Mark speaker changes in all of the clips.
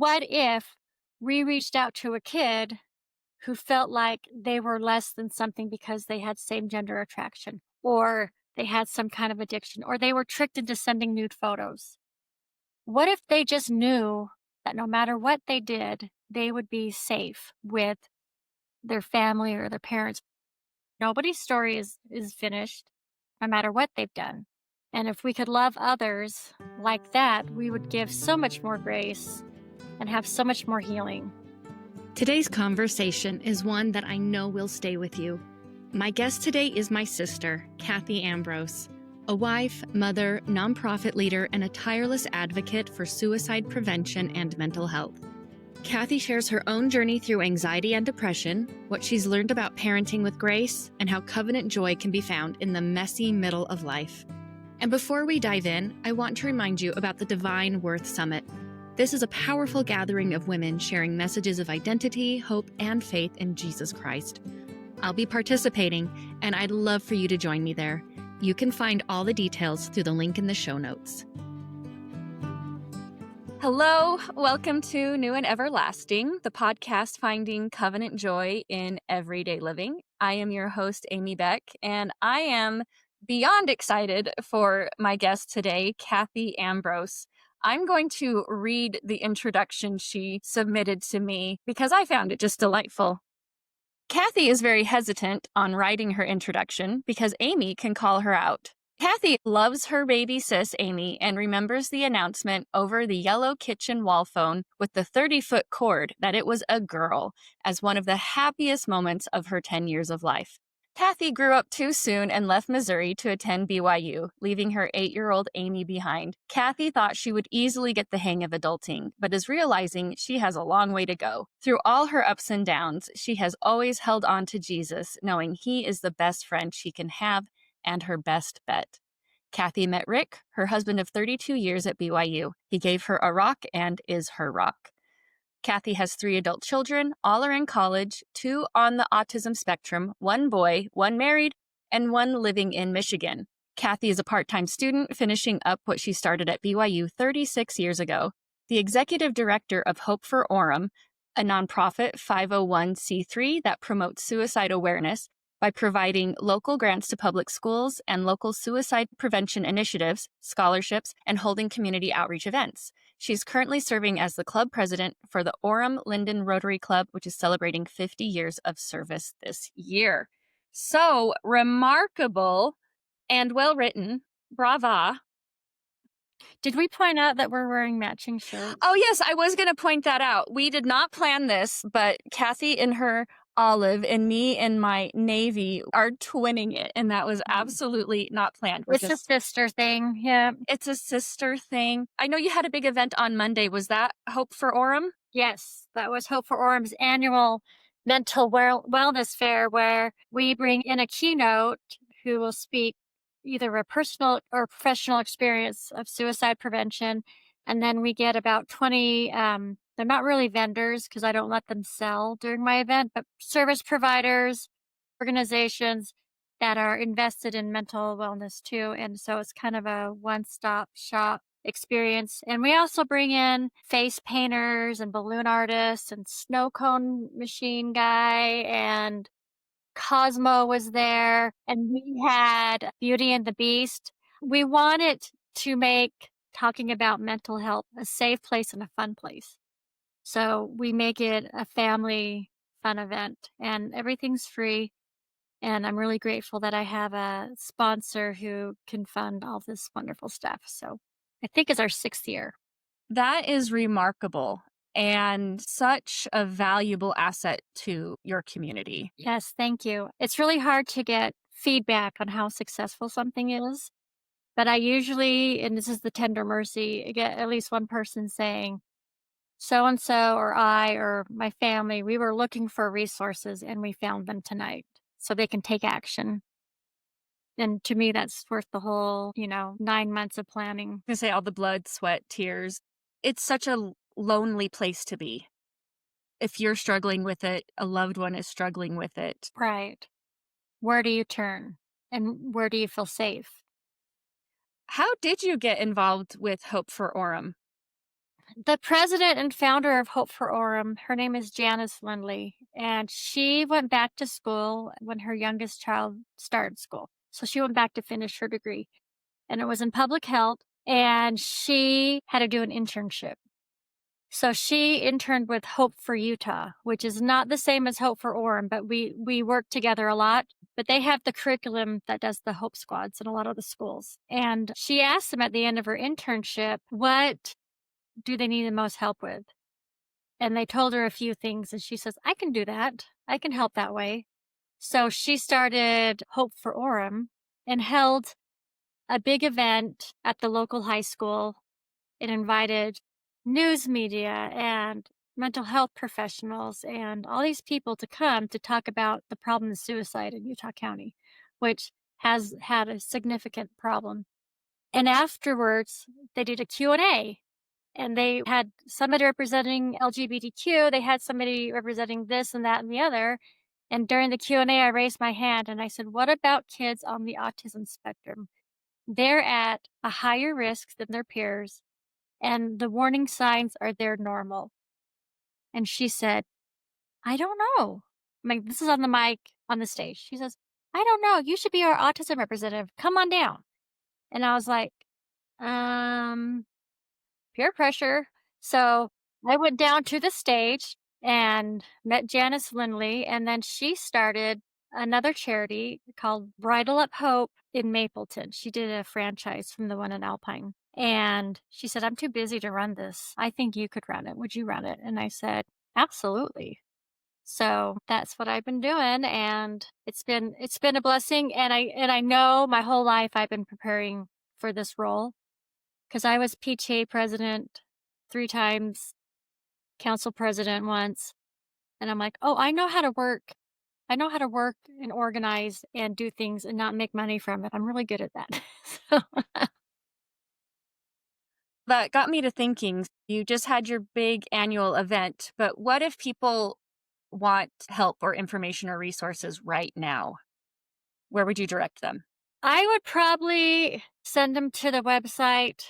Speaker 1: what if we reached out to a kid who felt like they were less than something because they had same gender attraction, or they had some kind of addiction, or they were tricked into sending nude photos? What if they just knew that no matter what they did, they would be safe with their family or their parents? Nobody's story is finished, no matter what they've done. And if we could love others like that, we would give so much more grace and have so much more healing.
Speaker 2: Today's conversation is one that I know will stay with you. My guest today is my sister, Cathy Ambrose, a wife, mother, nonprofit leader, and a tireless advocate for suicide prevention and mental health. Cathy shares her own journey through anxiety and depression, what she's learned about parenting with grace, and how covenant joy can be found in the messy middle of life. And before we dive in, I want to remind you about the Divine Worth Summit. This is a powerful gathering of women sharing messages of identity, hope, and faith in Jesus Christ. I'll be participating, and I'd love for you to join me there. You can find all the details through the link in the show notes. Hello, welcome to New and Everlasting, the podcast finding covenant joy in everyday living. I am your host, Amy Beck, and I am beyond excited for my guest today, Cathy Ambrose. I'm going to read the introduction she submitted to me because I found it just delightful. Cathy is very hesitant on writing her introduction because Amy can call her out. Cathy loves her baby sis, Amy, and remembers the announcement over the yellow kitchen wall phone with the 30-foot cord that it was a girl as one of the happiest moments of her 10 years of life. Cathy grew up too soon and left Missouri to attend BYU, leaving her 8-year-old Amy behind. Cathy thought she would easily get the hang of adulting, but is realizing she has a long way to go. Through all her ups and downs, she has always held on to Jesus, knowing he is the best friend she can have and her best bet. Cathy met Rick, her husband of 32 years at BYU. He gave her a rock and is her rock. Cathy has 3 adult children, all are in college, 2 on the autism spectrum, 1 boy, 1 married, and 1 living in Michigan. Cathy is a part-time student finishing up what she started at BYU 36 years ago. The executive director of Hope for Orem, a nonprofit 501c3 that promotes suicide awareness by providing local grants to public schools and local suicide prevention initiatives, scholarships, and holding community outreach events. She's currently serving as the club president for the Orem Linden Rotary Club, which is celebrating 50 years of service this year. So remarkable and well-written. Brava.
Speaker 1: Did we point out that we're wearing matching shirts?
Speaker 2: Oh, yes, I was going to point that out. We did not plan this, but Cathy in her olive and me in my navy are twinning it, and that was absolutely not planned.
Speaker 1: It's a sister thing, yeah.
Speaker 2: It's a sister thing. I know you had a big event on Monday. Was that Hope for Orem?
Speaker 1: Yes, that was Hope for Orem's annual mental wellness fair, where we bring in a keynote who will speak either a personal or professional experience of suicide prevention, and then we get about 20 they're not really vendors because I don't let them sell during my event, but service providers, organizations that are invested in mental wellness too. And so it's kind of a one-stop shop experience. And we also bring in face painters and balloon artists and snow cone machine guy, and Cosmo was there, and we had Beauty and the Beast. We wanted to make talking about mental health a safe place and a fun place. So we make it a family fun event, and everything's free. And I'm really grateful that I have a sponsor who can fund all this wonderful stuff. So I think it's our 6th year.
Speaker 2: That is remarkable and such a valuable asset to your community.
Speaker 1: Yes, thank you. It's really hard to get feedback on how successful something is. But I usually, and this is the tender mercy, I get at least one person saying, so-and-so or I or my family, we were looking for resources and we found them tonight so they can take action. And to me, that's worth the whole, 9 months of planning.
Speaker 2: I say all the blood, sweat, tears. It's such a lonely place to be. If you're struggling with it, a loved one is struggling with it.
Speaker 1: Right. Where do you turn? And where do you feel safe?
Speaker 2: How did you get involved with Hope for Orem?
Speaker 1: The president and founder of Hope for Orem, her name is Janice Lindley, and she went back to school when her youngest child started school. So she went back to finish her degree, and it was in public health, and she had to do an internship. So she interned with Hope for Utah, which is not the same as Hope for Orem, but we work together a lot. But they have the curriculum that does the Hope Squads in a lot of the schools. And she asked them at the end of her internship, what do they need the most help with? And they told her a few things, and she says, I can do that. I can help that way. So she started Hope for Orem and held a big event at the local high school. It invited news media and mental health professionals and all these people to come to talk about the problem of suicide in Utah County, which has had a significant problem. And afterwards, they did a Q&A, and they had somebody representing LGBTQ. They had somebody representing this and that and the other. And during the Q&A, I raised my hand and I said, what about kids on the autism spectrum? They're at a higher risk than their peers, and the warning signs are they're normal. And she said, I don't know. This is on the mic on the stage. She says, I don't know. You should be our autism representative. Come on down. And I was like, peer pressure. So I went down to the stage and met Janice Lindley, and then she started another charity called Bridle Up Hope in Mapleton. She did a franchise from the one in Alpine. And she said, I'm too busy to run this. I think you could run it. Would you run it? And I said, absolutely. So that's what I've been doing, and it's been a blessing. And I know my whole life I've been preparing for this role, because I was PTA president 3 times, council president once, and I'm like, oh, I know how to work. I know how to work and organize and do things and not make money from it. I'm really good at that. So,
Speaker 2: That got me to thinking, you just had your big annual event, but what if people want help or information or resources right now? Where would you direct them?
Speaker 1: I would probably send them to the website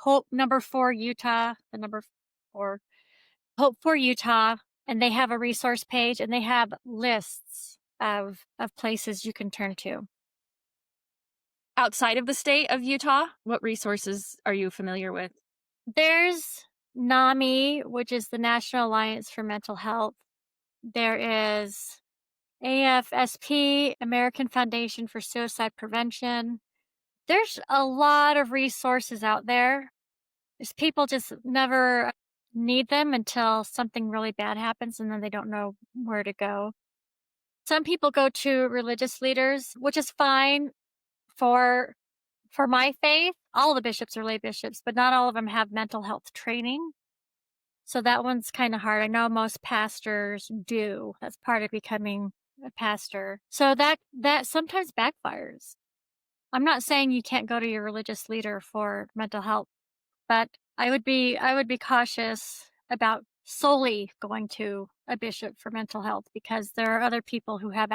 Speaker 1: Hope number 4 Utah, the number 4 Hope for Utah, and they have a resource page, and they have lists of places you can turn to.
Speaker 2: Outside of the state of Utah, what resources are you familiar with?
Speaker 1: There's NAMI, which is the National Alliance for Mental Health. There is AFSP, American Foundation for Suicide Prevention. There's a lot of resources out there. There's people just never need them until something really bad happens, and then they don't know where to go. Some people go to religious leaders, which is fine for my faith. All the bishops are lay bishops, but not all of them have mental health training. So that one's kind of hard. I know most pastors do. That's part of becoming a pastor. So that sometimes backfires. I'm not saying you can't go to your religious leader for mental health, but I would be cautious about solely going to a bishop for mental health, because there are other people who have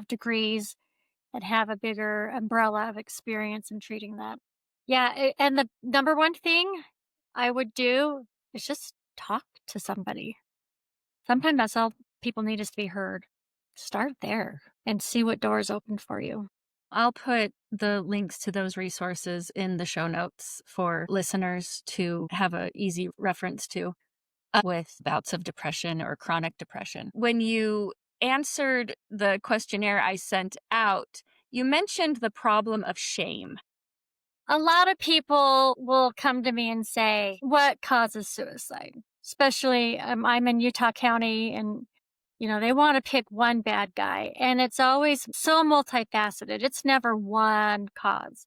Speaker 1: degrees and have a bigger umbrella of experience in treating that. Yeah, and the number one thing I would do is just talk to somebody. Sometimes that's all people need, is to be heard. Start there and see what doors open for you.
Speaker 2: I'll put the links to those resources in the show notes for listeners to have an easy reference to with bouts of depression or chronic depression. When you answered the questionnaire I sent out, you mentioned the problem of shame.
Speaker 1: A lot of people will come to me and say, what causes suicide? Especially, I'm in Utah County, and they want to pick one bad guy, and it's always so multifaceted. It's never one cause.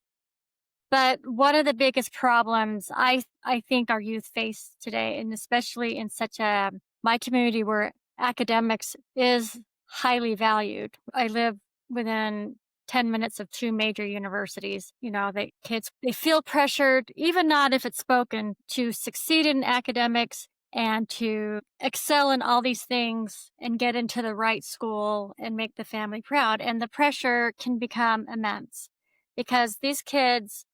Speaker 1: But one of the biggest problems I think our youth face today, and especially in my community where academics is highly valued. I live within 10 minutes of 2 major universities. Kids, they feel pressured, even not if it's spoken, to succeed in academics and to excel in all these things and get into the right school and make the family proud. And the pressure can become immense, because these kids,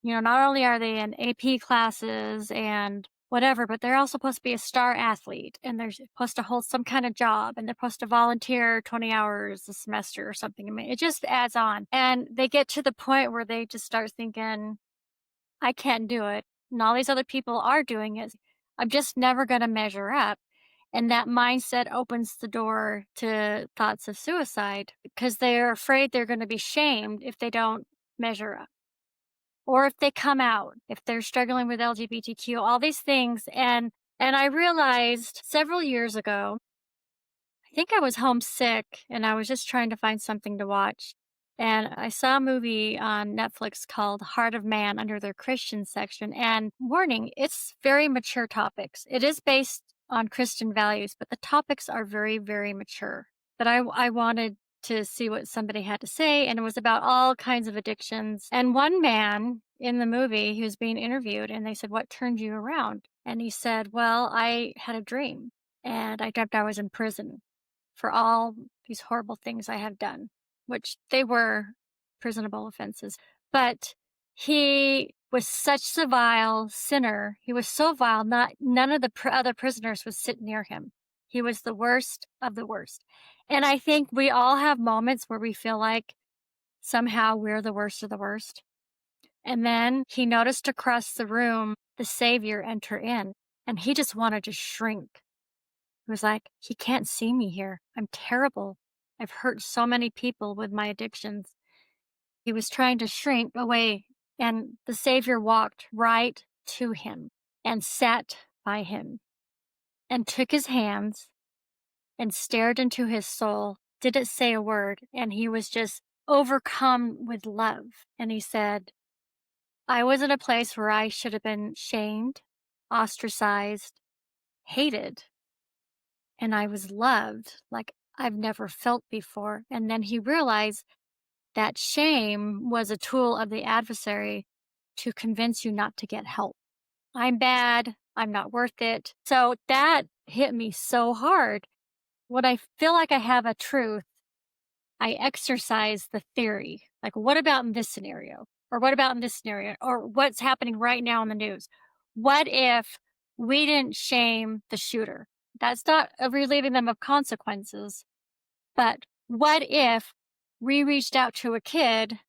Speaker 1: Not only are they in AP classes and whatever, but they're all supposed to be a star athlete and they're supposed to hold some kind of job and they're supposed to volunteer 20 hours a semester or something. I mean, it just adds on. And they get to the point where they just start thinking, I can't do it. And all these other people are doing it. I'm just never going to measure up. And that mindset opens the door to thoughts of suicide because they're afraid they're going to be shamed if they don't measure up or if they come out, if they're struggling with LGBTQ, all these things. And I realized several years ago, I think I was homesick and I was just trying to find something to watch. And I saw a movie on Netflix called Heart of Man under their Christian section. And warning, it's very mature topics. It is based on Christian values, but the topics are very, very mature. But I wanted to see what somebody had to say. And it was about all kinds of addictions. And one man in the movie, he was being interviewed and they said, what turned you around? And he said, well, I had a dream and I dreamt I was in prison for all these horrible things I have done, which they were prisonable offenses. But he was such a vile sinner. He was so vile, none of the other prisoners would sit near him. He was the worst of the worst. And I think we all have moments where we feel like somehow we're the worst of the worst. And then he noticed across the room the Savior enter in, and he just wanted to shrink. He was like, he can't see me here. I'm terrible. I've hurt so many people with my addictions. He was trying to shrink away, and the Savior walked right to him and sat by him and took his hands and stared into his soul, didn't say a word, and he was just overcome with love. And he said, I was in a place where I should have been shamed, ostracized, hated, and I was loved like I've never felt before. And then he realized that shame was a tool of the adversary to convince you not to get help. I'm bad. I'm not worth it. So that hit me so hard. When I feel like I have a truth, I exercise the theory. Like, what about in this scenario? Or what about in this scenario? Or what's happening right now in the news? What if we didn't shame the shooter? That's not relieving them of consequences. But what if we reached out to a kid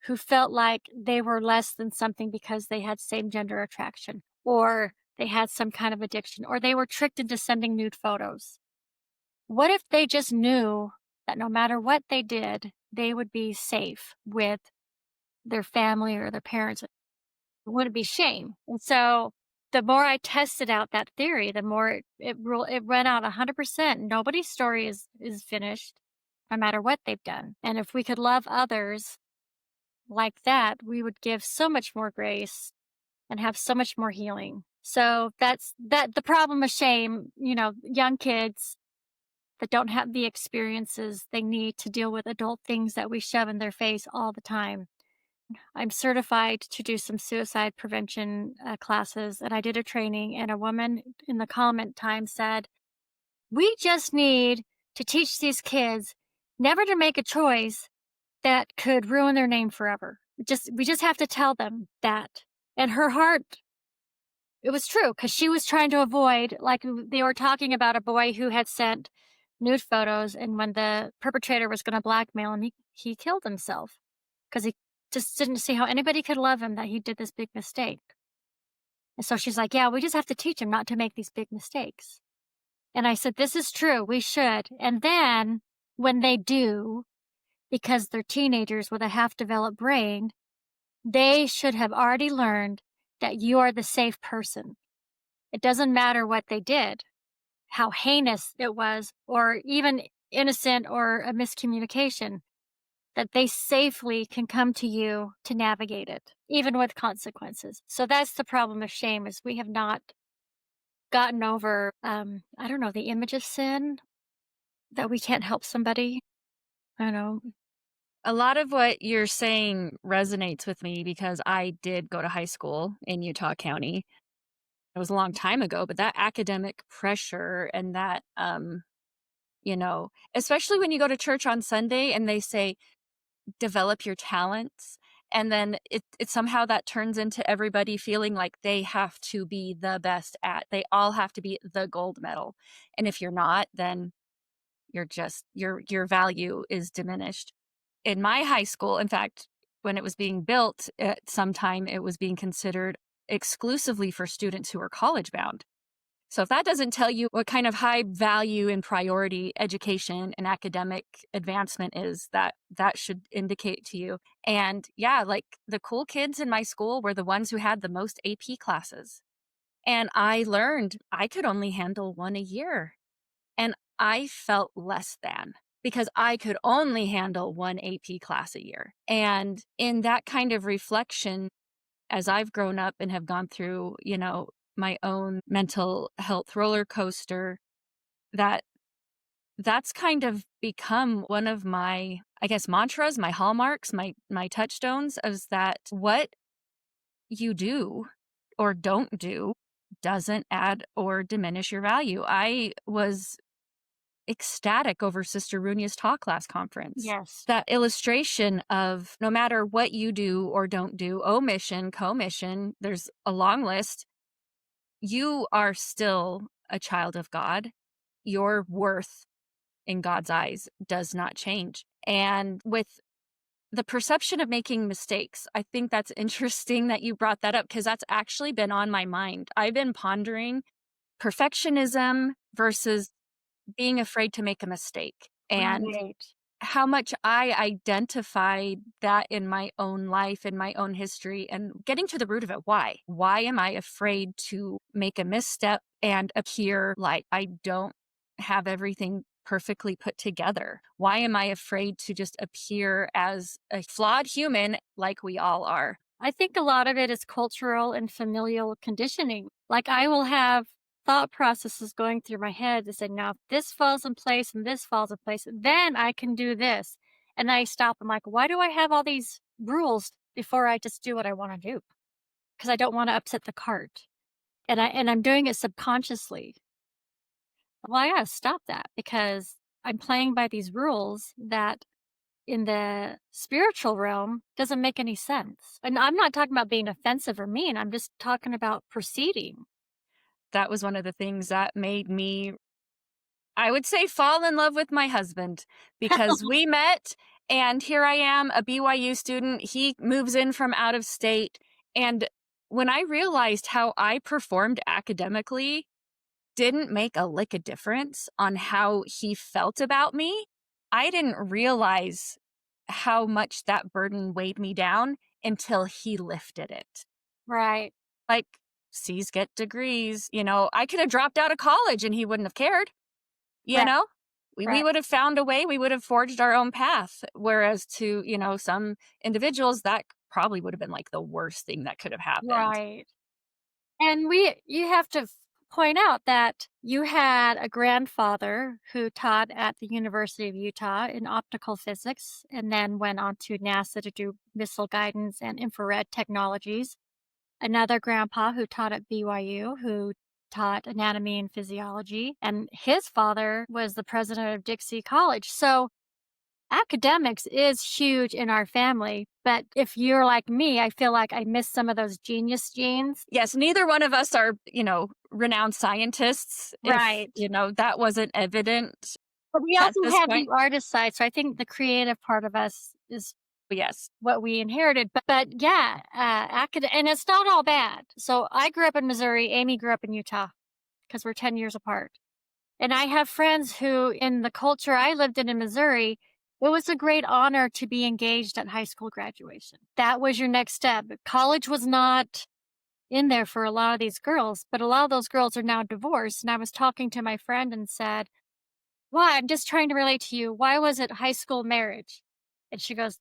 Speaker 1: who felt like they were less than something because they had same gender attraction, or they had some kind of addiction, or they were tricked into sending nude photos? What if they just knew that no matter what they did, they would be safe with their family or their parents? It wouldn't be shame. And so the more I tested out that theory, the more it ran out 100%. Nobody's story is finished, no matter what they've done. And if we could love others like that, we would give so much more grace and have so much more healing. So that's the problem of shame. Young kids that don't have the experiences they need to deal with adult things that we shove in their face all the time. I'm certified to do some suicide prevention classes, and I did a training, and a woman in the comment time said, we just need to teach these kids never to make a choice that could ruin their name forever. We just have to tell them that. And her heart, it was true, because she was trying to avoid, like they were talking about a boy who had sent nude photos, and when the perpetrator was going to blackmail him, he killed himself because he just didn't see how anybody could love him, that he did this big mistake. And so she's like, yeah, we just have to teach him not to make these big mistakes. And I said, this is true, we should. And then when they do, because they're teenagers with a half-developed brain, they should have already learned that you are the safe person. It doesn't matter what they did, how heinous it was, or even innocent or a miscommunication, that they safely can come to you to navigate it, even with consequences. So that's the problem of shame, is we have not gotten over, the image of sin, that we can't help somebody. I don't know.
Speaker 2: A lot of what you're saying resonates with me because I did go to high school in Utah County. It was a long time ago, but that academic pressure and that, especially when you go to church on Sunday and they say, develop your talents. And then it somehow that turns into everybody feeling like they have to be the best at. They all have to be the gold medal. And if you're not, then you're just your value is diminished. In my high school, in fact, when it was being built at some time, it was being considered exclusively for students who are college bound. So if that doesn't tell you what kind of high value and priority education and academic advancement is, that should indicate to you. And yeah, like the cool kids in my school were the ones who had the most AP classes. And I learned I could only handle one a year. And I felt less than because I could only handle one AP class a year. And in that kind of reflection, as I've grown up and have gone through, my own mental health roller coaster, that's kind of become one of my, I guess, mantras, my hallmarks, my touchstones, is that what you do or don't do doesn't add or diminish your value. I was ecstatic over Sister Runya's talk last conference.
Speaker 1: Yes.
Speaker 2: That illustration of no matter what you do or don't do, omission, commission, there's a long list. You are still a child of God. Your worth in God's eyes does not change. And with the perception of making mistakes, I think that's interesting that you brought that up because that's actually been on my mind. I've been pondering perfectionism versus being afraid to make a mistake and
Speaker 1: Right.
Speaker 2: how much I identified that in my own life, in my own history, and getting to the root of it. Why? Why am I afraid to make a misstep and appear like I don't have everything perfectly put together? Why am I afraid to just appear as a flawed human like we all are?
Speaker 1: I think a lot of it is cultural and familial conditioning. Like I will have thought processes going through my head that say, now, if this falls in place and this falls in place, then I can do this. And I stop. I'm like, why do I have all these rules before I just do what I want to do? Because I don't want to upset the cart. And I'm doing it subconsciously. Well, I gotta stop that because I'm playing by these rules that in the spiritual realm doesn't make any sense. And I'm not talking about being offensive or mean. I'm just talking about proceeding.
Speaker 2: That was one of the things that made me, I would say, fall in love with my husband because we met and here I am, a BYU student. He moves in from out of state. And when I realized how I performed academically didn't make a lick of difference on how he felt about me, I didn't realize how much that burden weighed me down until he lifted it.
Speaker 1: Right.
Speaker 2: Like, C's get degrees. I could have dropped out of college and he wouldn't have cared. You
Speaker 1: Right.
Speaker 2: know, we
Speaker 1: Right.
Speaker 2: would have found a way. We would have forged our own path. Whereas to, some individuals, that probably would have been like the worst thing that could have happened.
Speaker 1: Right. And you have to point out that you had a grandfather who taught at the University of Utah in optical physics and then went on to NASA to do missile guidance and infrared technologies. Another grandpa who taught at BYU, who taught anatomy and physiology, and his father was the president of Dixie College. So academics is huge in our family. But if you're like me, I feel like I missed some of those genius genes.
Speaker 2: Yes, neither one of us are, renowned scientists.
Speaker 1: Right.
Speaker 2: If, that wasn't evident
Speaker 1: But we
Speaker 2: at
Speaker 1: also
Speaker 2: this
Speaker 1: have
Speaker 2: point.
Speaker 1: the artist side. So I think the creative part of us is
Speaker 2: Yes.
Speaker 1: what we inherited. But yeah, and it's not all bad. So I grew up in Missouri. Amy grew up in Utah because we're 10 years apart. And I have friends who, in the culture I lived in Missouri, it was a great honor to be engaged at high school graduation. That was your next step. College was not in there for a lot of these girls, but a lot of those girls are now divorced. And I was talking to my friend and said, well, I'm just trying to relate to you. Why was it high school marriage? And she goes,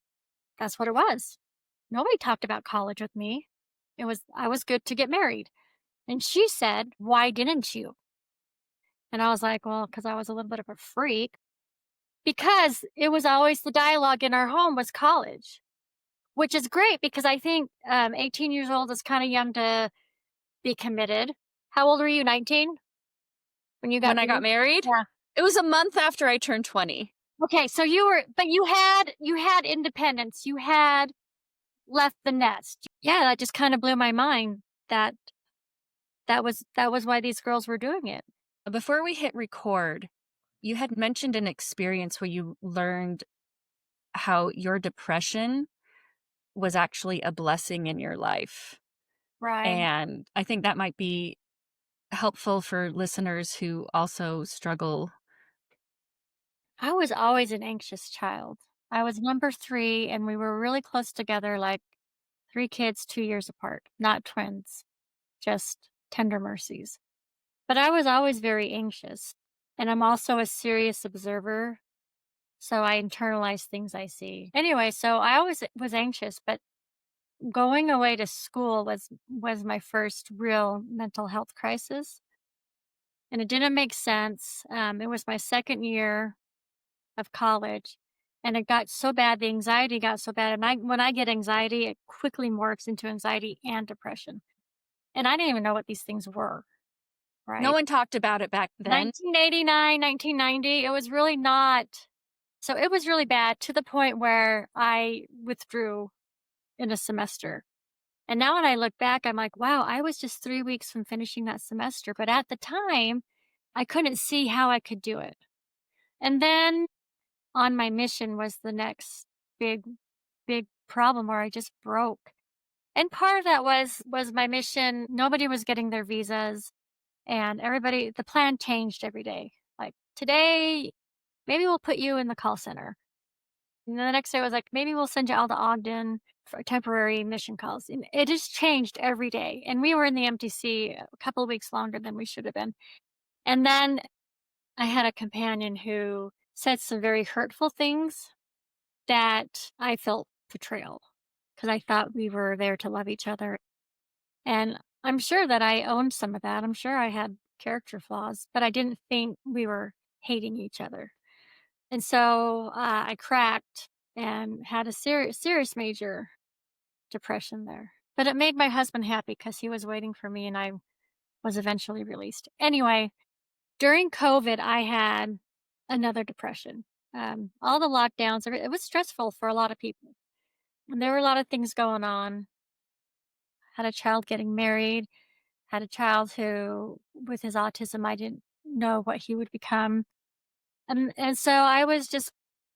Speaker 1: that's what it was. Nobody talked about college with me. I was good to get married. And she said, why didn't you? And I was like, well, because I was a little bit of a freak. Because it was always the dialogue in our home was college, which is great because I think 18 years old is kind of young to be committed. How old were you? 19 when you got
Speaker 2: When I got married,
Speaker 1: Yeah.
Speaker 2: it was a month after I turned 20.
Speaker 1: Okay, so you had independence. You had left the nest. Yeah, that just kind of blew my mind that that was why these girls were doing it.
Speaker 2: Before we hit record, you had mentioned an experience where you learned how your depression was actually a blessing in your life.
Speaker 1: Right.
Speaker 2: And I think that might be helpful for listeners who also struggle.
Speaker 1: I was always an anxious child. I was number 3 and we were really close together, like 3 kids 2 years apart, not twins, just tender mercies. But I was always very anxious, and I'm also a serious observer, so I internalize things I see. Anyway, so I always was anxious, but going away to school was my first real mental health crisis, and it didn't make sense. It was my second year of college, and it got so bad, the anxiety got so bad, and when I get anxiety, it quickly morphs into anxiety and depression, and I didn't even know what these things were,
Speaker 2: No
Speaker 1: right?
Speaker 2: one talked about it back then.
Speaker 1: 1989, 1990, it was really not. So it was really bad to the point where I withdrew in a semester. And now when I look back, I'm like, wow, I was just 3 weeks from finishing that semester. But at the time, I couldn't see how I could do it. And then on my mission was the next big, big problem where I just broke. And part of that was my mission. Nobody was getting their visas and everybody the plan changed every day. Like today, maybe we'll put you in the call center. And then the next day was like, maybe we'll send you all to Ogden for temporary mission calls. And it just changed every day. And we were in the MTC a couple of weeks longer than we should have been. And then I had a companion who said some very hurtful things that I felt betrayal because I thought we were there to love each other. And I'm sure that I owned some of that. I'm sure I had character flaws, but I didn't think we were hating each other. And so I cracked and had a serious major depression there. But it made my husband happy because he was waiting for me and I was eventually released. Anyway, during COVID, I had another depression. All the lockdowns, it was stressful for a lot of people. And there were a lot of things going on. Had a child getting married, had a child who, with his autism, I didn't know what he would become. And so I was just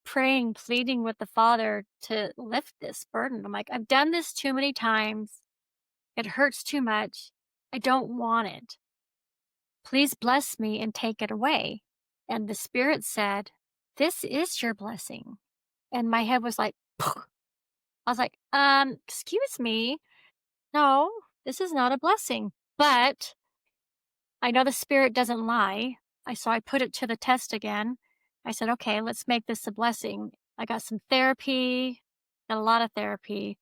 Speaker 1: praying, pleading with the Father to lift this burden. I'm like, I've done this too many times. It hurts too much. I don't want it. Please bless me and take it away. And the Spirit said, this is your blessing. And my head was like, I was like, excuse me. No, this is not a blessing. But I know the Spirit doesn't lie. I put it to the test again. I said, okay, let's make this a blessing. I got some therapy, got a lot of therapy.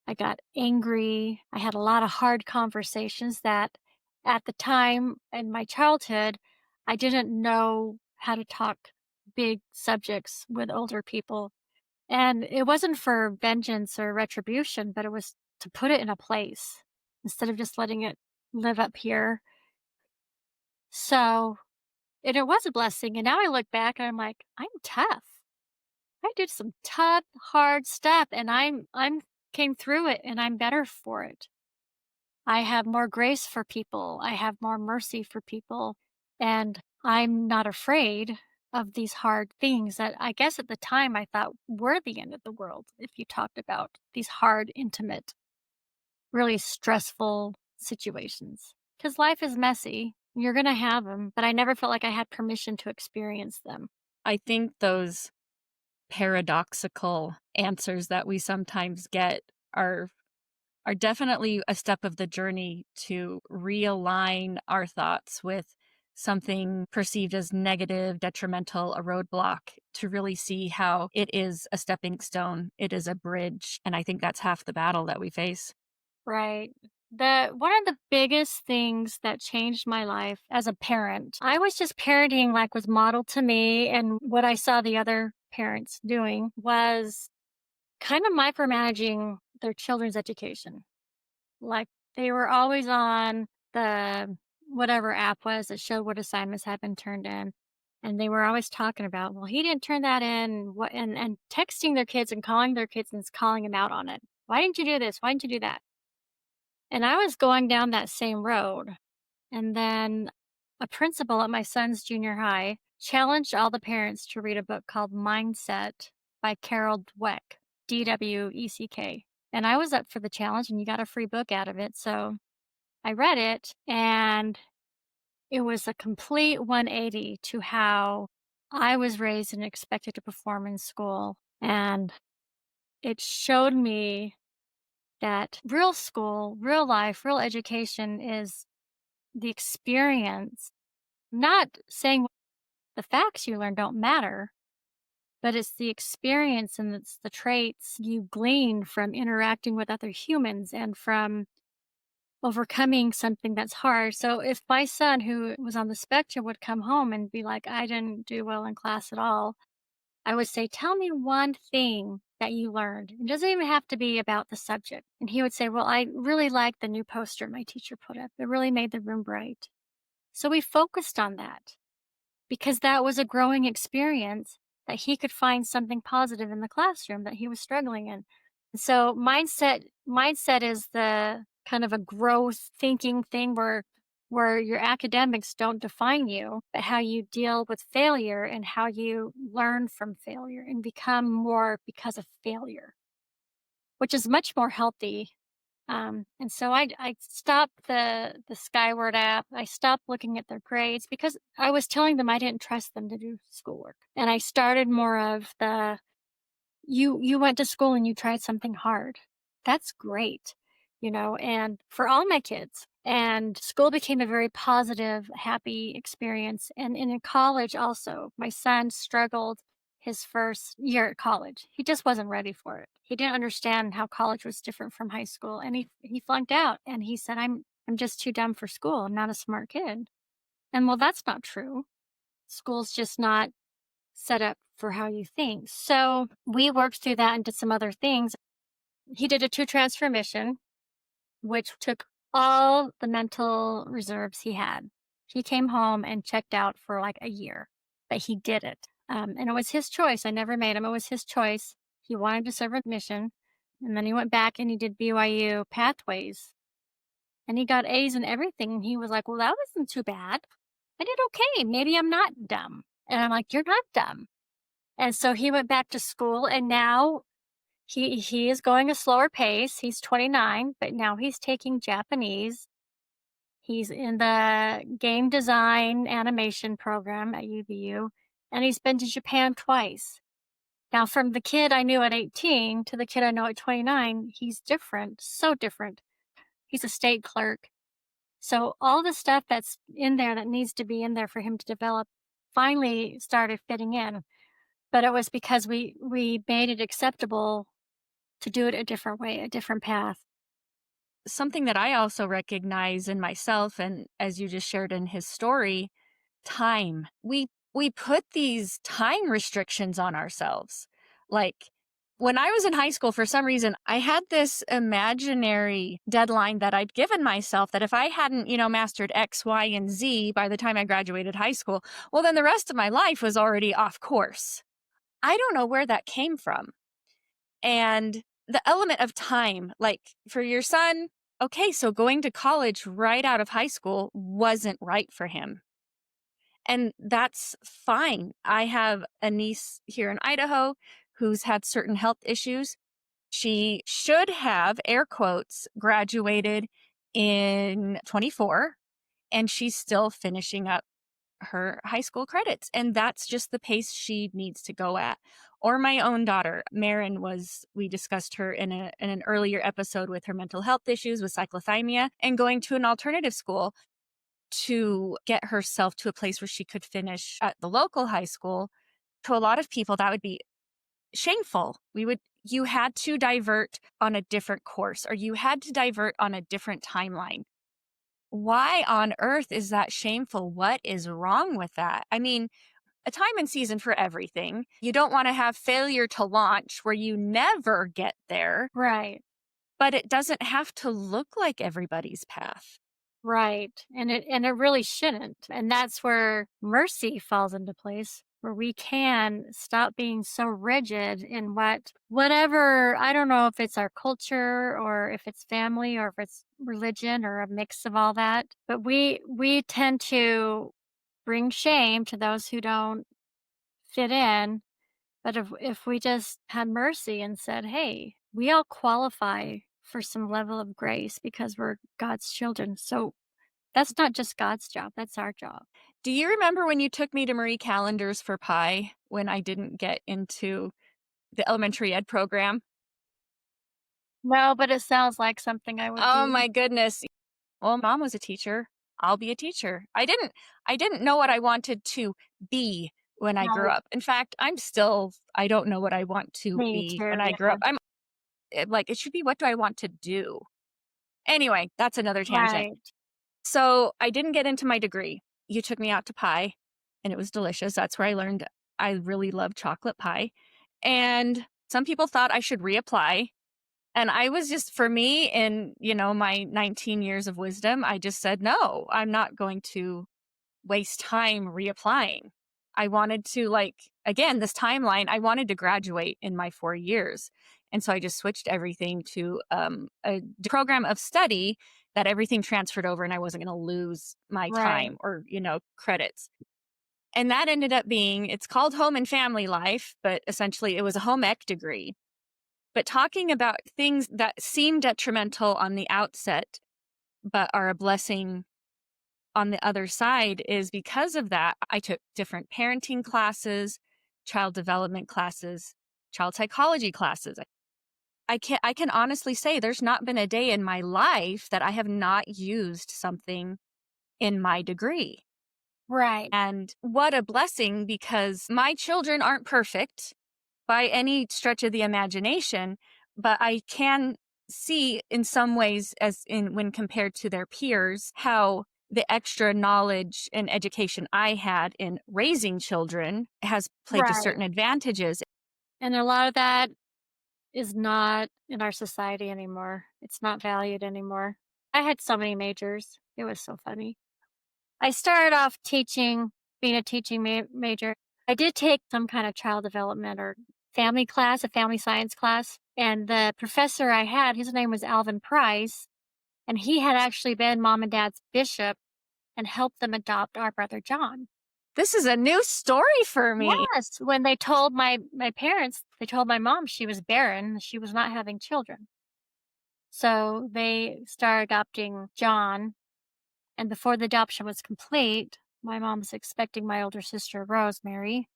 Speaker 1: I got angry. I had a lot of hard conversations that at the time in my childhood, I didn't know how to talk big subjects with older people. And it wasn't for vengeance or retribution, but it was to put it in a place instead of just letting it live up here. So, and it was a blessing. And now I look back and I'm like, I'm tough. I did some tough, hard stuff and I'm came through it and I'm better for it. I have more grace for people. I have more mercy for people. And I'm not afraid of these hard things that I guess at the time I thought were the end of the world. If you talked about these hard, intimate, really stressful situations. Because life is messy. You're going to have them, but I never felt like I had permission to experience them.
Speaker 2: I think those paradoxical answers that we sometimes get are definitely a step of the journey to realign our thoughts with something perceived as negative, detrimental, a roadblock, to really see how it is a stepping stone, it is a bridge. And I think that's half the battle that we face.
Speaker 1: Right. One of the biggest things that changed my life as a parent, I was just parenting like was modeled to me, and what I saw the other parents doing was kind of micromanaging their children's education. Like they were always on the whatever app was that showed what assignments had been turned in. And they were always talking about, well, he didn't turn that in, and texting their kids and calling their kids and calling them out on it. Why didn't you do this? Why didn't you do that? And I was going down that same road. And then a principal at my son's junior high challenged all the parents to read a book called Mindset by Carol Dweck, Dweck. And I was up for the challenge, and you got a free book out of it. So I read it, and it was a complete 180 to how I was raised and expected to perform in school. And it showed me that real school, real life, real education is the experience. Not saying the facts you learn don't matter, but it's the experience and it's the traits you glean from interacting with other humans and from overcoming something that's hard. So if my son, who was on the spectrum, would come home and be like, I didn't do well in class at all, I would say, tell me one thing that you learned. It doesn't even have to be about the subject. And he would say, well, I really liked the new poster my teacher put up. It really made the room bright. So we focused on that because that was a growing experience that he could find something positive in the classroom that he was struggling in. And so mindset is the kind of a growth thinking thing where your academics don't define you, but how you deal with failure and how you learn from failure and become more because of failure, which is much more healthy. And so I stopped the Skyward app. I stopped looking at their grades because I was telling them I didn't trust them to do schoolwork. And I started more of the you went to school and you tried something hard. That's great, and for all my kids. And school became a very positive, happy experience. And in college also, my son struggled his first year at college. He just wasn't ready for it. He didn't understand how college was different from high school. And he flunked out and he said, I'm just too dumb for school. I'm not a smart kid. And well, that's not true. School's just not set up for how you think. So we worked through that and did some other things. He did a 2 transformation, which took all the mental reserves he had. He came home and checked out for like a year, but he did it. And it was his choice. I never made him. It was his choice. He wanted to serve a mission. And then he went back and he did BYU pathways. And he got A's in everything. And he was like, well, that wasn't too bad. I did okay. Maybe I'm not dumb. And I'm like, you're not dumb. And so he went back to school, and now he is going a slower pace. He's 29, but now he's taking Japanese. He's in the game design animation program at UVU, and he's been to Japan twice. Now, from the kid I knew at 18 to the kid I know at 29, he's different, so different. He's a state clerk. So all the stuff that's in there that needs to be in there for him to develop finally started fitting in. But it was because we made it acceptable to do it a different way, a different path.
Speaker 2: Something that I also recognize in myself, and as you just shared in his story, time. We put these time restrictions on ourselves. Like when I was in high school, for some reason, I had this imaginary deadline that I'd given myself that if I hadn't, mastered X, Y, and Z by the time I graduated high school, well, then the rest of my life was already off course. I don't know where that came from. And the element of time, like for your son, okay, so going to college right out of high school wasn't right for him. And that's fine. I have a niece here in Idaho who's had certain health issues. She should have, air quotes, graduated in 24, and she's still finishing up her high school credits. And that's just the pace she needs to go at. Or my own daughter, Marin, we discussed her in an earlier episode with her mental health issues with cyclothymia and going to an alternative school to get herself to a place where she could finish at the local high school. To a lot of people, that would be shameful. You had to divert on a different course, or you had to divert on a different timeline. Why on earth is that shameful? What is wrong with that? I mean, a time and season for everything. You don't want to have failure to launch where you never get there.
Speaker 1: Right.
Speaker 2: But it doesn't have to look like everybody's path.
Speaker 1: Right. And it really shouldn't. And that's where mercy falls into place. where we can stop being so rigid in whatever, I don't know if it's our culture or if it's family or if it's religion or a mix of all that, but we tend to bring shame to those who don't fit in. But if we just had mercy and said, "Hey, we all qualify for some level of grace because we're God's children." So that's not just God's job, that's our job.
Speaker 2: Do you remember when you took me to Marie Callender's for pie when I didn't get into the elementary ed program?
Speaker 1: No, but it sounds like something I would
Speaker 2: Oh
Speaker 1: do.
Speaker 2: my goodness. Well, mom was a teacher. I'll be a teacher. I didn't know what I wanted to be when I grew
Speaker 1: Right.
Speaker 2: up. In fact, I don't know what I want to
Speaker 1: Me
Speaker 2: be when
Speaker 1: too,
Speaker 2: I grow
Speaker 1: yeah.
Speaker 2: up. Like, it should be, what do I want to do? Anyway, that's another tangent.
Speaker 1: Right.
Speaker 2: So I didn't get into my degree. You took me out to pie and it was delicious. That's where I learned I really love chocolate pie. And some people thought I should reapply. And I was just, for me, in, my 19 years of wisdom, I just said, no, I'm not going to waste time reapplying. I wanted to, again, this timeline, I wanted to graduate in my 4 years. And so I just switched everything to a program of study that everything transferred over and I wasn't going to lose my
Speaker 1: Right.
Speaker 2: time or, credits. And that ended up being, it's called Home and Family Life, but essentially it was a home ec degree. But talking about things that seem detrimental on the outset, but are a blessing on the other side, is because of that, I took different parenting classes, child development classes, child psychology classes. I can honestly say there's not been a day in my life that I have not used something in my degree.
Speaker 1: Right.
Speaker 2: And what a blessing, because my children aren't perfect by any stretch of the imagination, but I can see in some ways, as in when compared to their peers, how the extra knowledge and education I had in raising children has played to
Speaker 1: Right.
Speaker 2: certain advantages.
Speaker 1: And a lot of that is not in our society anymore. It's not valued anymore. I had so many majors. It was so funny. I started off being a teaching major. I did take some kind of child development or family class, a family science class. And the professor I had, his name was Alvin Price, and he had actually been mom and dad's bishop and helped them adopt our brother John.
Speaker 2: This is a new story for me.
Speaker 1: Yes, when they told my parents, they told my mom she was barren, she was not having children. So they started adopting John, and before the adoption was complete, my mom was expecting my older sister, Rosemary,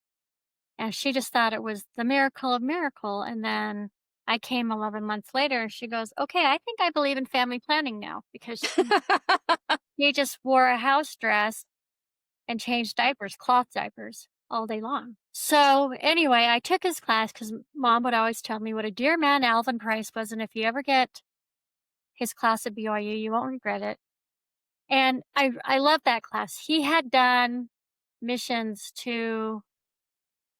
Speaker 1: and she just thought it was the miracle of miracle. And then I came 11 months later and she goes, "Okay, I think I believe in family planning now," because she just wore a house dress and changed diapers, cloth diapers, all day long. So anyway, I took his class because mom would always tell me what a dear man Alvin Price was. And if you ever get his class at BYU, you won't regret it. And I love that class. He had done missions to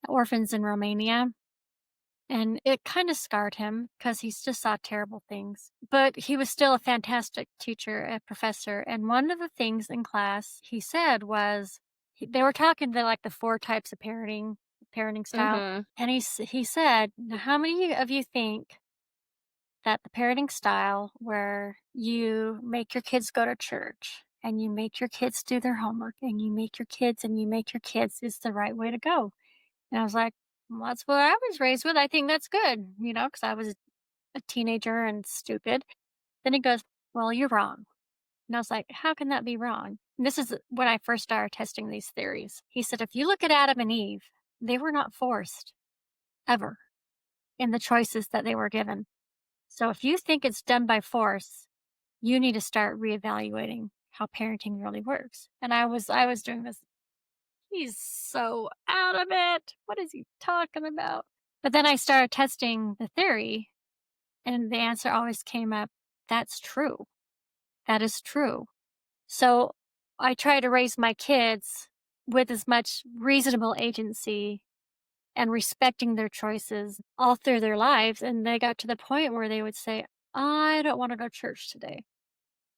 Speaker 1: orphans in Romania, and it kind of scarred him because he just saw terrible things. But he was still a fantastic teacher, a professor. And one of the things in class he said was they were talking to like the four types of parenting style.
Speaker 2: Hmm.
Speaker 1: And he said, "Now, how many of you think that the parenting style where you make your kids go to church and you make your kids do their homework and you make your kids and you make your kids is the right way to go?" And I was like, "Well, that's what I was raised with. I think that's good, because I was a teenager and stupid." Then he goes, "Well, you're wrong." And I was like, "How can that be wrong?" And this is when I first started testing these theories. He said, "If you look at Adam and Eve, they were not forced ever in the choices that they were given. So if you think it's done by force, you need to start reevaluating how parenting really works." And I was doing this. He's so out of it. What is he talking about? But then I started testing the theory, and the answer always came up, "That's true. That is true." So I try to raise my kids with as much reasonable agency and respecting their choices all through their lives. And they got to the point where they would say, "I don't want to go to church today."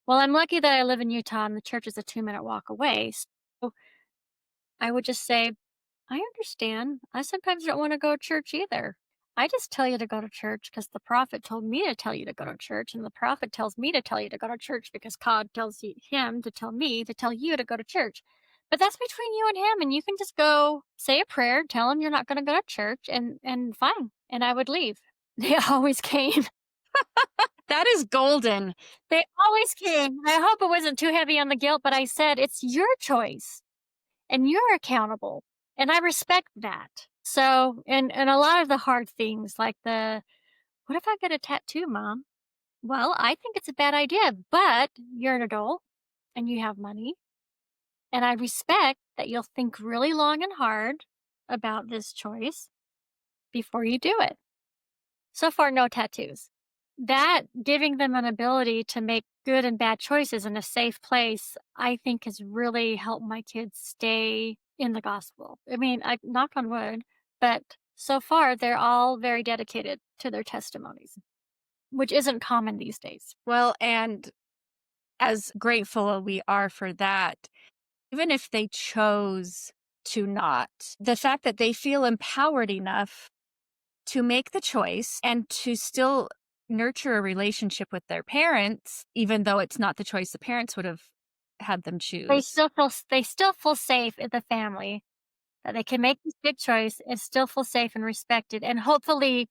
Speaker 1: Well, I'm lucky that I live in Utah and the church is a 2-minute walk away. So I would just say, I understand. I sometimes don't want to go to church either. I just tell you to go to church because the prophet told me to tell you to go to church, and the prophet tells me to tell you to go to church because God tells him to tell me to tell you to go to church. But that's between you and him, and you can just go say a prayer, tell him you're not going to go to church, and fine. And I would leave. They always came.
Speaker 2: That is golden.
Speaker 1: They always came. I hope it wasn't too heavy on the guilt, but I said it's your choice and you're accountable. And I respect that. So, and a lot of the hard things like what if I get a tattoo, mom? Well, I think it's a bad idea, but you're an adult and you have money. And I respect that you'll think really long and hard about this choice before you do it. So far, no tattoos. That giving them an ability to make good and bad choices in a safe place, I think has really helped my kids stay in the gospel. I mean, I knock on wood, but so far they're all very dedicated to their testimonies, which isn't common these days.
Speaker 2: Well, and as grateful we are for that, even if they chose to not, the fact that they feel empowered enough to make the choice and to still nurture a relationship with their parents, even though it's not the choice the parents would have had them choose.
Speaker 1: They still feel safe in the family that they can make this big choice and still feel safe and respected and hopefully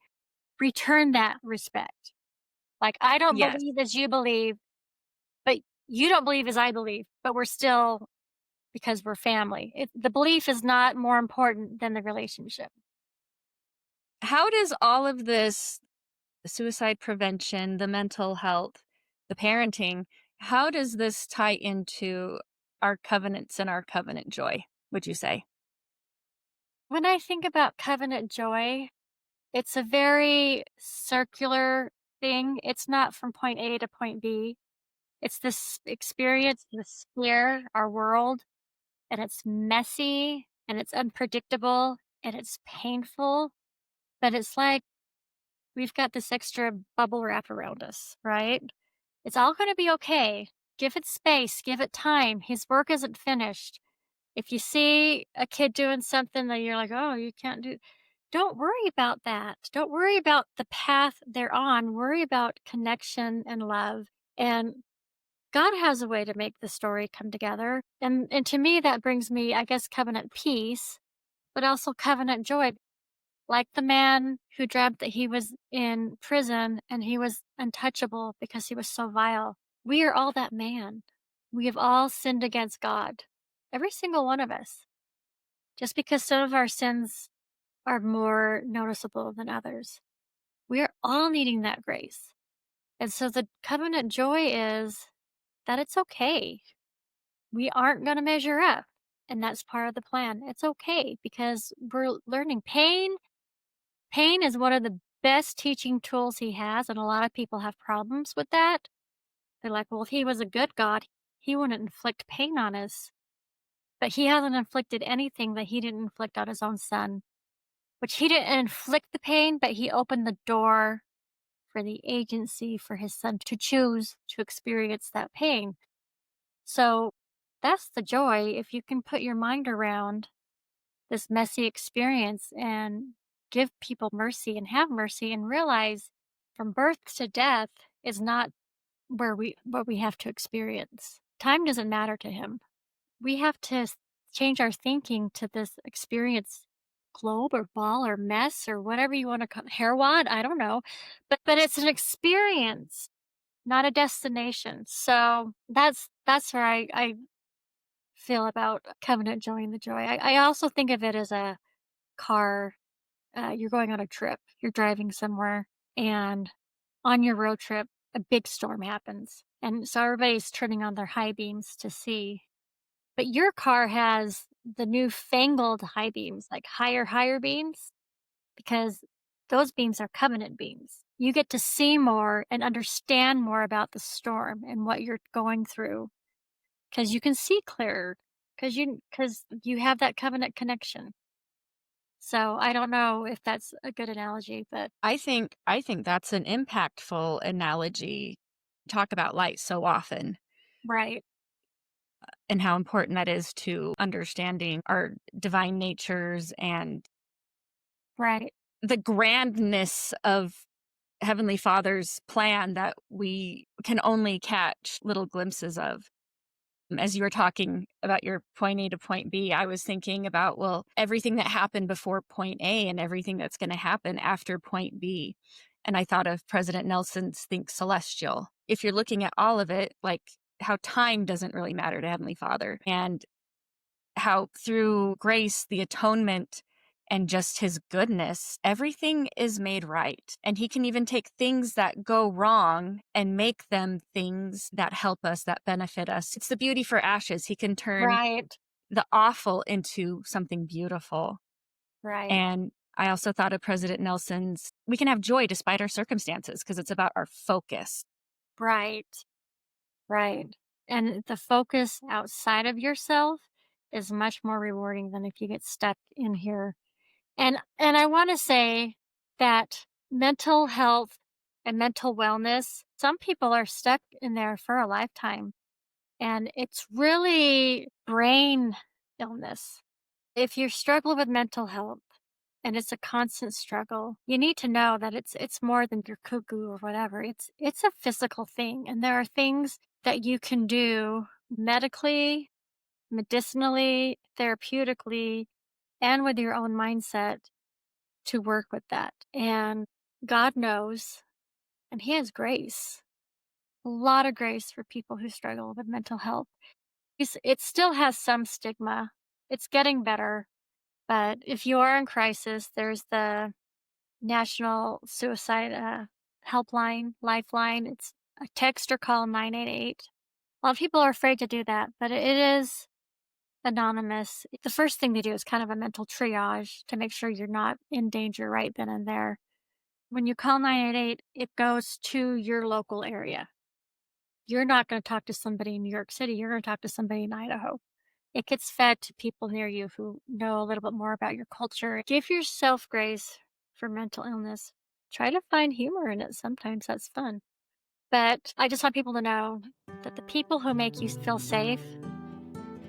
Speaker 1: return that respect. Like, I don't
Speaker 2: Yes.
Speaker 1: believe as you believe, but you don't believe as I believe, but we're still because we're family. The belief is not more important than the relationship.
Speaker 2: How does all of this, the suicide prevention, the mental health, the parenting, how does this tie into our covenants and our covenant joy, would you say?
Speaker 1: When I think about covenant joy, it's a very circular thing. It's not from point A to point B. It's this experience, this sphere, our world, and it's messy and it's unpredictable and it's painful, but it's like we've got this extra bubble wrap around us, right? It's all going to be okay. Give it space, give it time. His work isn't finished. If you see a kid doing something that you're like, oh, you can't do, don't worry about that. Don't worry about the path they're on. Worry about connection and love. And God has a way to make the story come together. And to me, that brings me, I guess, covenant peace, but also covenant joy. Like the man who dreamt that he was in prison and he was untouchable because he was so vile. We are all that man. We have all sinned against God. Every single one of us. Just because some of our sins are more noticeable than others. We are all needing that grace. And so the covenant joy is that it's okay. We aren't going to measure up. And that's part of the plan. It's okay because we're learning pain. Pain is one of the best teaching tools he has. And a lot of people have problems with that. They're like, well, if he was a good God, he wouldn't inflict pain on us. But he hasn't inflicted anything that he didn't inflict on his own son, which he didn't inflict the pain, but he opened the door for the agency for his son to choose to experience that pain. So that's the joy. If you can put your mind around this messy experience and give people mercy and have mercy and realize from birth to death is not what we have to experience. Time doesn't matter to him. We have to change our thinking to this experience globe or ball or mess or whatever you want to call hair wad, I don't know. But it's an experience, not a destination. So that's where I feel about covenant joy and the joy. I also think of it as a car. You're going on a trip, you're driving somewhere, and on your road trip, a big storm happens. And so everybody's turning on their high beams to see. But your car has the newfangled high beams, like higher beams, because those beams are covenant beams. You get to see more and understand more about the storm and what you're going through because you can see clearer because you have that covenant connection. So I don't know if that's a good analogy, but
Speaker 2: I think that's an impactful analogy. Talk about light so often.
Speaker 1: right.
Speaker 2: and how important that is to understanding our divine natures and
Speaker 1: Right.
Speaker 2: the grandness of Heavenly Father's plan that we can only catch little glimpses of. As you were talking about your point A to point B, I was thinking about, well, everything that happened before point A and everything that's going to happen after point B. And I thought of President Nelson's Think Celestial. If you're looking at all of it, like how time doesn't really matter to Heavenly Father, and how through grace, the atonement, and just his goodness, everything is made right. And he can even take things that go wrong and make them things that help us, that benefit us. It's the beauty for ashes. He can turn
Speaker 1: Right.
Speaker 2: the awful into something beautiful.
Speaker 1: Right.
Speaker 2: And I also thought of President Nelson's, we can have joy despite our circumstances because it's about our focus.
Speaker 1: Right. Right. And the focus outside of yourself is much more rewarding than if you get stuck in here. And I want to say that mental health and mental wellness, some people are stuck in there for a lifetime. And it's really brain illness. If you struggle with mental health and it's a constant struggle, you need to know that it's more than your cuckoo or whatever. It's a physical thing. And there are things that you can do medically, medicinally, therapeutically, and with your own mindset to work with that. And God knows, and He has grace, a lot of grace for people who struggle with mental health. It still has some stigma. It's getting better. But if you are in crisis, there's the National Suicide Helpline, Lifeline. It's a text or call 988. A lot of people are afraid to do that, but it is anonymous. The first thing they do is kind of a mental triage to make sure you're not in danger right then and there. When you call 988, it goes to your local area. You're not going to talk to somebody in New York City. You're going to talk to somebody in Idaho. It gets fed to people near you who know a little bit more about your culture. Give yourself grace for mental illness. Try to find humor in it. Sometimes that's fun. But I just want people to know that the people who make you feel safe,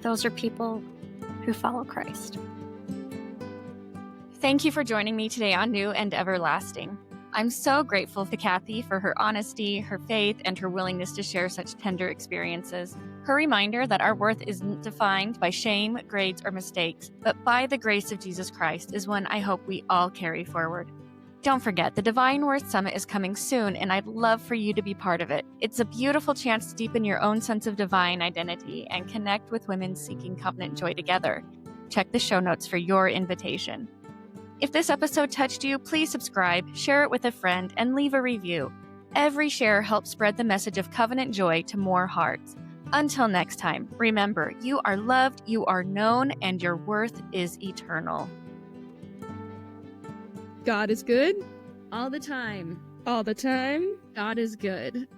Speaker 1: those are people who follow Christ.
Speaker 2: Thank you for joining me today on New and Everlasting. I'm so grateful to Cathy for her honesty, her faith, and her willingness to share such tender experiences. Her reminder that our worth isn't defined by shame, grades, or mistakes, but by the grace of Jesus Christ is one I hope we all carry forward. Don't forget, the Divine Worth Summit is coming soon, and I'd love for you to be part of it. It's a beautiful chance to deepen your own sense of divine identity and connect with women seeking covenant joy together. Check the show notes for your invitation. If this episode touched you, please subscribe, share it with a friend, and leave a review. Every share helps spread the message of covenant joy to more hearts. Until next time, remember, you are loved, you are known, and your worth is eternal.
Speaker 3: God is good
Speaker 2: All the time.
Speaker 3: all the time.
Speaker 2: God is good.